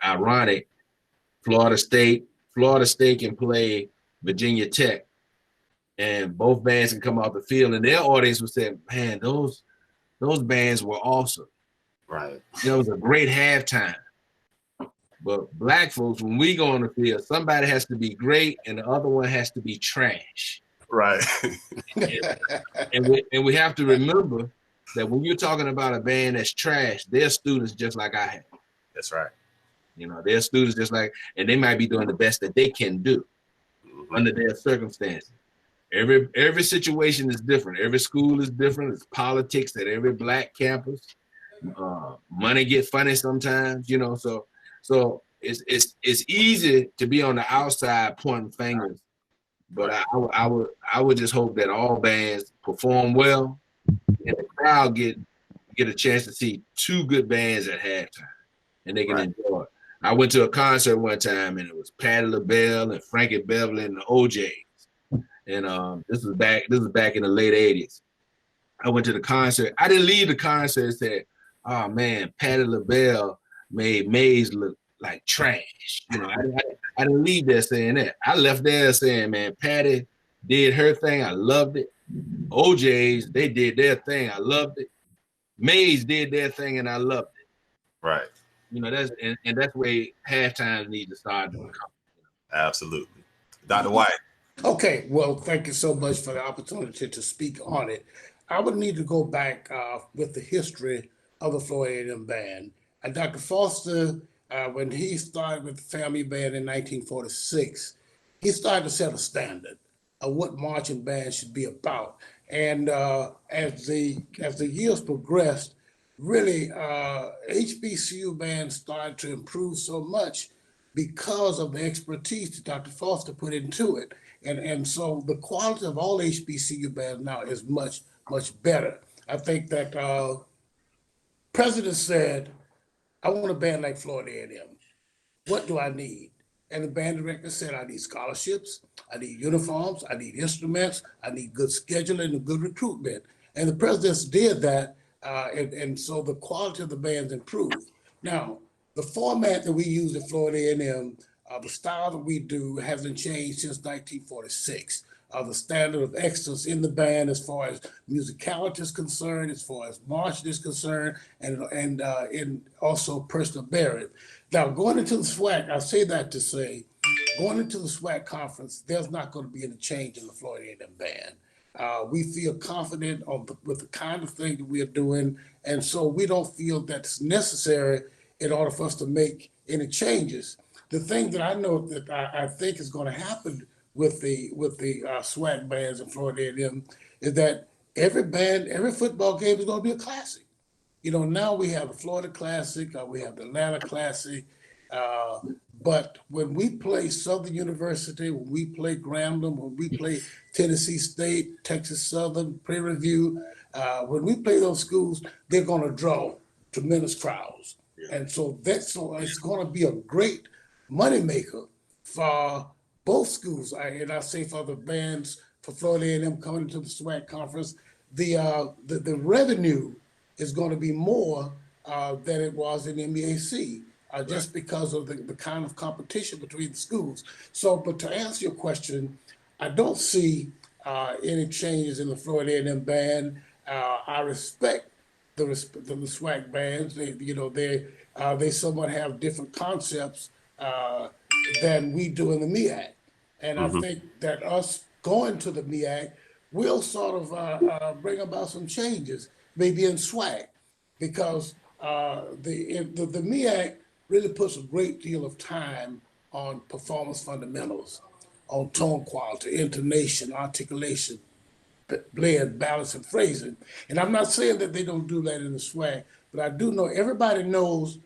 ironic. Florida State can play Virginia Tech, and both bands can come off the field, and their audience would say, "Man, those bands were awesome." Right. It was a great halftime. But black folks, when we go on the field, somebody has to be great, and the other one has to be trash. Right. and we have to remember that when you're talking about a band that's trash, they're students just like I have. That's right. You know, they're students just like, and they might be doing the best that they can do under their circumstances. Every situation is different. Every school is different. It's politics at every black campus. Money get funny sometimes, you know. So it's easy to be on the outside pointing fingers, but I would just hope that all bands perform well and the crowd get a chance to see two good bands at halftime, and they can enjoy it. I went to a concert one time, and it was Patti LaBelle and Frankie Beverly and the OJs, and this was back in the late '80s. I went to the concert. I didn't leave the concert and said, "Oh man, Patti LaBelle made Maze look like trash." You know, I didn't leave there saying that. I left there saying, "Man, Patti did her thing. I loved it. OJs, they did their thing. I loved it. Maze did their thing, and I loved it." Right. You know, that's the way halftime needs to start to come. Absolutely. Dr. White. Okay, well, thank you so much for the opportunity to speak on it. I would need to go back with the history of the Florida A&M Band. And Dr. Foster, when he started with the Family Band in 1946, he started to set a standard of what marching band should be about. And as the years progressed, really, HBCU bands started to improve so much because of the expertise that Dr. Foster put into it. And so the quality of all HBCU bands now is much, much better. I think that President said, "I want a band like Florida A&M. What do I need?" And the band director said, "I need scholarships, I need uniforms, I need instruments, I need good scheduling and good recruitment." And the presidents did that, and so the quality of the bands improved. Now, the format that we use at Florida A&M, the style that we do hasn't changed since 1946. The standard of excellence in the band as far as musicality is concerned, as far as marching is concerned, and also personal bearing. Now, going into the SWAC, I say that to say, going into the SWAC conference, there's not going to be any change in the Florida A&M Band. We feel confident with the kind of thing that we are doing, and so we don't feel that's necessary in order for us to make any changes. The thing that I know that I think is going to happen with the SWAC bands in Florida A&M is that every football game is going to be a classic. You know, now we have the Florida Classic, we have the Atlanta Classic, but when we play Southern University, when we play Grambling, when we play Tennessee State, Texas Southern, Prairie View, when we play those schools, they're going to draw tremendous crowds. Yeah. And so it's going to be a great moneymaker for both schools. And I say for the bands, for Florida A&M coming to the SWAC conference, the revenue is going to be more than it was in MEAC, just because of the kind of competition between the schools. So, but to answer your question, I don't see any changes in the Florida A&M band. I respect the SWAC bands. They somewhat have different concepts than we do in the MEAC. And I think that us going to the MEAC will sort of bring about some changes, maybe in SWAC, because the MEAC really puts a great deal of time on performance fundamentals, on tone quality, intonation, articulation, blend, balance, and phrasing. And I'm not saying that they don't do that in the SWAC, but I do know everybody knows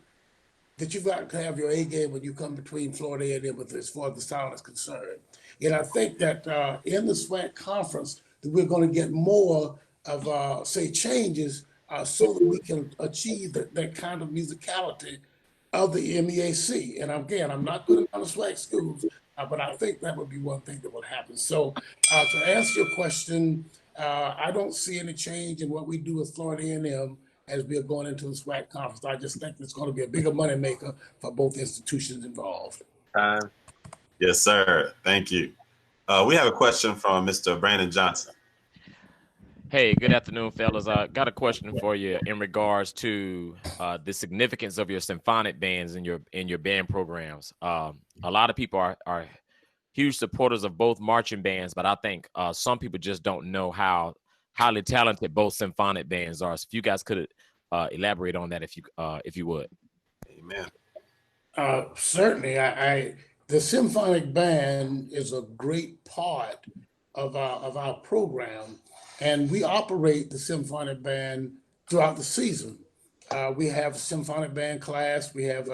that you've got to have your A game when you come between Florida A&M as far as the sound is concerned. And I think that in the SWAC conference, that we're going to get more of, changes so that we can achieve that kind of musicality of the MEAC. And again, I'm not putting on the SWAC schools, but I think that would be one thing that would happen. So to answer your question, I don't see any change in what we do with Florida A&M as we are going into the SWAC conference. I just think it's going to be a bigger moneymaker for both institutions involved. Yes, sir. Thank you. We have a question from Mr. Brandon Johnson. Hey, good afternoon, fellas. I got a question for you in regards to the significance of your symphonic bands in your band programs. A lot of people are huge supporters of both marching bands, but I think some people just don't know how highly talented both symphonic bands are. So if you guys could elaborate on that, if you would. Amen. Certainly, the symphonic band is a great part of our program, and we operate the symphonic band throughout the season. We have a symphonic band class. We have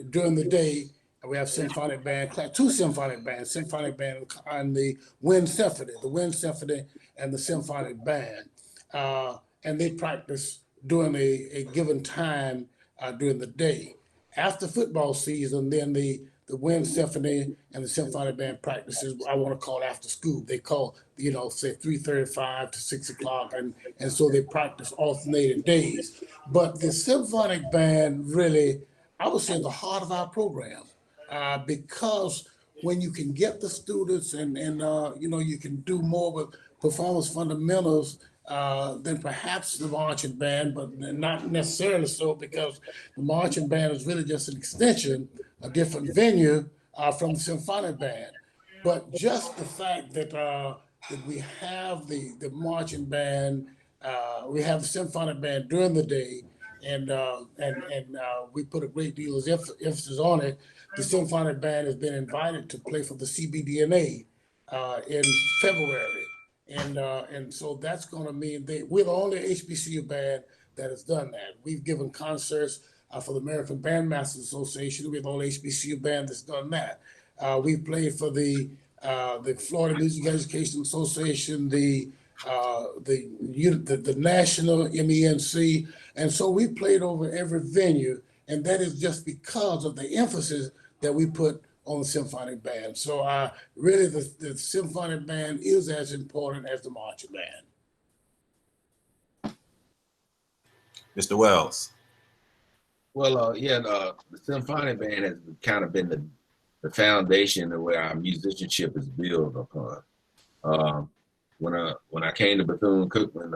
during the day we have symphonic band class, 2 symphonic bands, symphonic band and the Wind Symphony, and the symphonic band, and they practice during a given time during the day. After football season, then the Wind Symphony and the symphonic band practices, I want to call after school. They call, say 3:35 to 6 o'clock, and so they practice alternating days. But the symphonic band really, I would say, the heart of our program, because when you can get the students and you can do more with performance fundamentals than perhaps the marching band, but not necessarily so, because the marching band is really just an extension, a different venue from the symphonic band. But just the fact that we have the marching band, we have the symphonic band during the day, and we put a great deal of emphasis on it. The symphonic band has been invited to play for the CBDNA in February. And so that's going to mean we're the only HBCU band that has done that. We've given concerts for the American Bandmasters Association. We're the only HBCU band that's done that. We've played for the Florida Music Education Association, the national MENC, and so we played over every venue, and that is just because of the emphasis that we put on the symphonic band. So really the symphonic band is as important as the marching band. Mr. Wells. Well, the symphonic band has kind of been the foundation of where our musicianship is built upon. When I came to Bethune-Cookman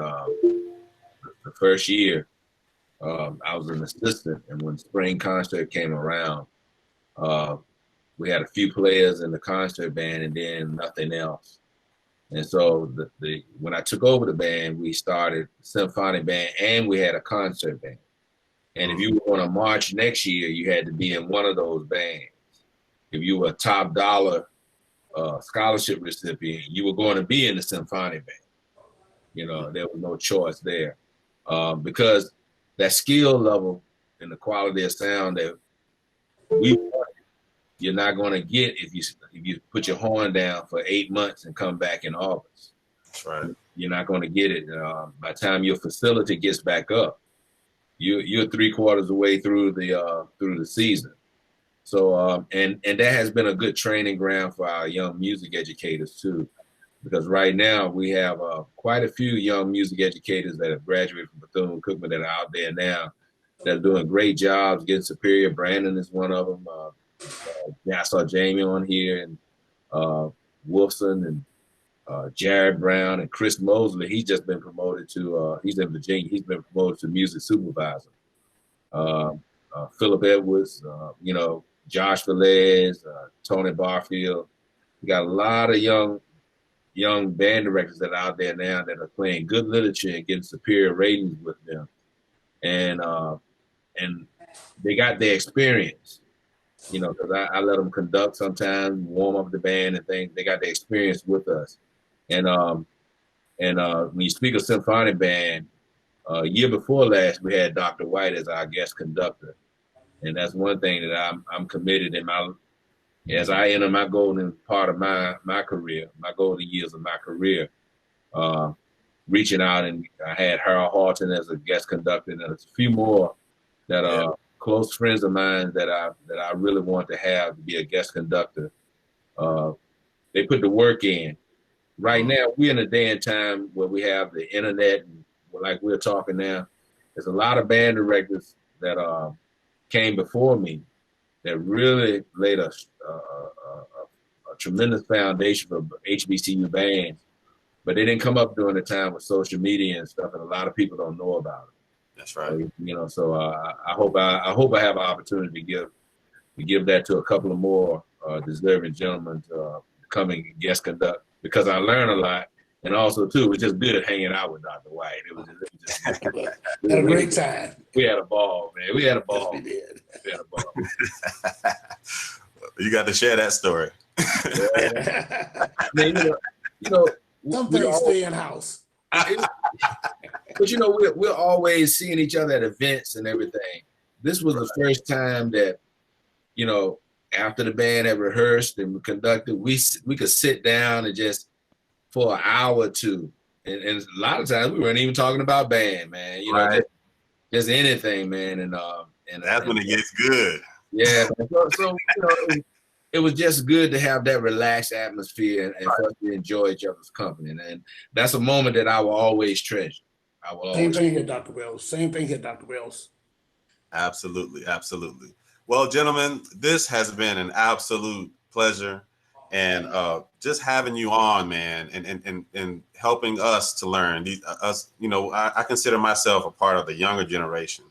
the first year, I was an assistant, and when spring concert came around, we had a few players in the concert band and then nothing else. And so when I took over the band, we started the symphonic band and we had a concert band. And if you were going to march next year, you had to be in one of those bands. If you were a top dollar scholarship recipient, you were going to be in the symphonic band. There was no choice there, because that skill level and the quality of sound that we wanted, you're not going to get if you put your horn down for 8 months and come back in August. That's right. You're not going to get it. By the time your facility gets back up, you're 3/4 of the way through the season. So and that has been a good training ground for our young music educators too, because right now we have quite a few young music educators that have graduated from Bethune-Cookman that are out there now that are doing great jobs, getting superior. Brandon is one of them. I saw Jamie on here, and Wolfson, and Jared Brown, and Chris Mosley. He's just been promoted to, he's in Virginia, he's been promoted to music supervisor. Philip Edwards, Josh Velez, Tony Barfield. We got a lot of young band directors that are out there now that are playing good literature and getting superior ratings with them. And they got their experience. Because I let them conduct sometimes, warm up the band and things. They got the experience with us. And when you speak of symphonic band, year before last, we had Dr. White as our guest conductor. And that's one thing that I'm committed in as I enter my golden part of my career, my golden years of my career, reaching out, and I had Harold Horton as a guest conductor, and there's a few more that are close friends of mine that I really want to have to be a guest conductor. They put the work in. Right now, we're in a day and time where we have the internet, and like we're talking now, there's a lot of band directors that came before me that really laid a tremendous foundation for HBCU bands, but they didn't come up during the time with social media and stuff, and a lot of people don't know about it. That's right. So I hope I have an opportunity to give that to a couple of more deserving gentlemen to come and guest conduct, because I learned a lot, and also too, it's just good hanging out with Dr. White. It was just had a great time. We had a ball, man. We had a ball. Yes, we did. We had a ball. You got to share that story. know, Some things stay in house. But you know, we're always seeing each other at events and everything. This was the first time that, you know, after the band had rehearsed and we conducted, we could sit down and just for an hour or two. And a lot of times we weren't even talking about band, man. You know, just anything, man. And that's when it gets good. Yeah. So you know, it was just good to have that relaxed atmosphere and for us to enjoy each other's company. And that's a moment that I will always treasure. Same thing here, Dr. Wells. Same thing here, Dr. Wells. Absolutely, absolutely. Well, gentlemen, this has been an absolute pleasure, and just having you on, man, and helping us to learn. You know, I consider myself a part of the younger generation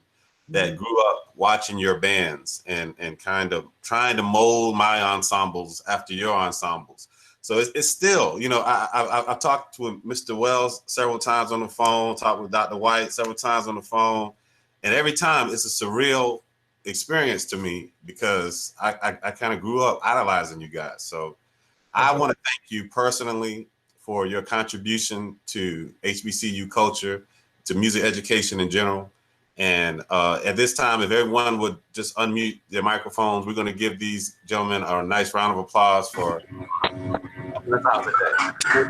that grew up watching your bands and kind of trying to mold my ensembles after your ensembles. So it's still, you know, I talked to Mr. Wells several times on the phone, talked with Dr. White several times on the phone, and every time it's a surreal experience to me because I kind of grew up idolizing you guys. So I want to thank you personally for your contribution to HBCU culture, to music education in general. And at this time, if everyone would just unmute their microphones, we're going to give these gentlemen a nice round of applause for helping us out today.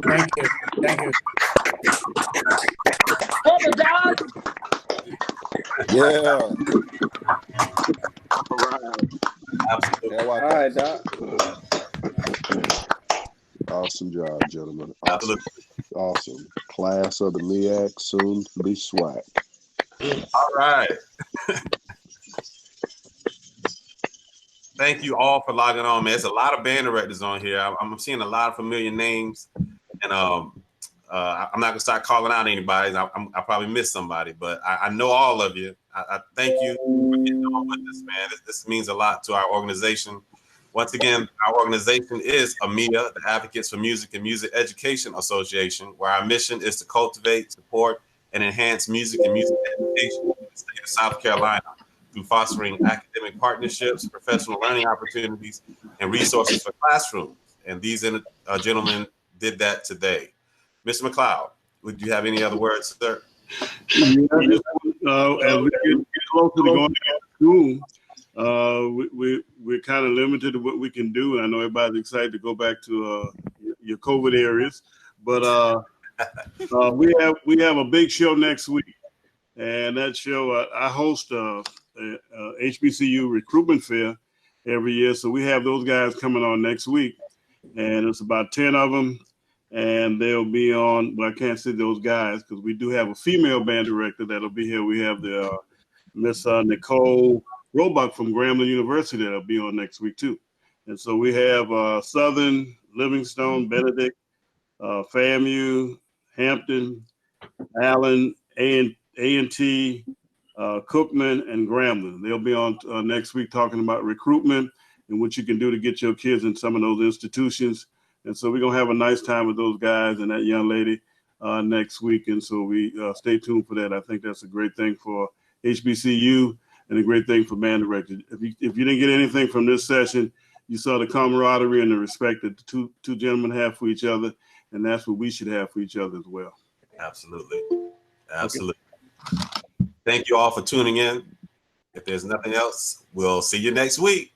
Thank you. Thank you. Hold it, Dog. Yeah. Absolutely. All right, Doc. Awesome job, gentlemen. Absolutely. Awesome. Class of the MEAC, soon to be SWAC. All right. Thank you all for logging on, man. There's a lot of band directors on here. I'm seeing a lot of familiar names, and I'm not gonna start calling out anybody. I probably missed somebody, but I know all of you. I thank you for getting on with this, man. This means a lot to our organization. Once again, our organization is AMMEA, the Advocates for Music and Music Education Association, where our mission is to cultivate, support, and enhance music and music education in the state of South Carolina through fostering academic partnerships, professional learning opportunities, and resources for classrooms. And these gentlemen did that today. Mr. McCloud, would you have any other words, sir? Yeah, as we get closer to going to school, we're kind of limited to what we can do. And I know everybody's excited to go back to your COVID areas, but we have a big show next week, and that show I host a HBCU recruitment fair every year. So we have those guys coming on next week, and it's about 10 of them. And they'll be on, but I can't say those guys because we do have a female band director that'll be here. We have the Miss Nicole Roebuck from Grambling University that'll be on next week too. And so we have Southern, Livingstone, Benedict, FAMU, Hampton, Allen, A&T, Cookman, and Grambling. They'll be on next week talking about recruitment and what you can do to get your kids in some of those institutions. And so we're going to have a nice time with those guys and that young lady next week. And so we stay tuned for that. I think that's a great thing for HBCU and a great thing for band directors. If you didn't get anything from this session, you saw the camaraderie and the respect that the two gentlemen have for each other. And that's what we should have for each other as well. Absolutely. Absolutely. Okay. Thank you all for tuning in. If there's nothing else, we'll see you next week.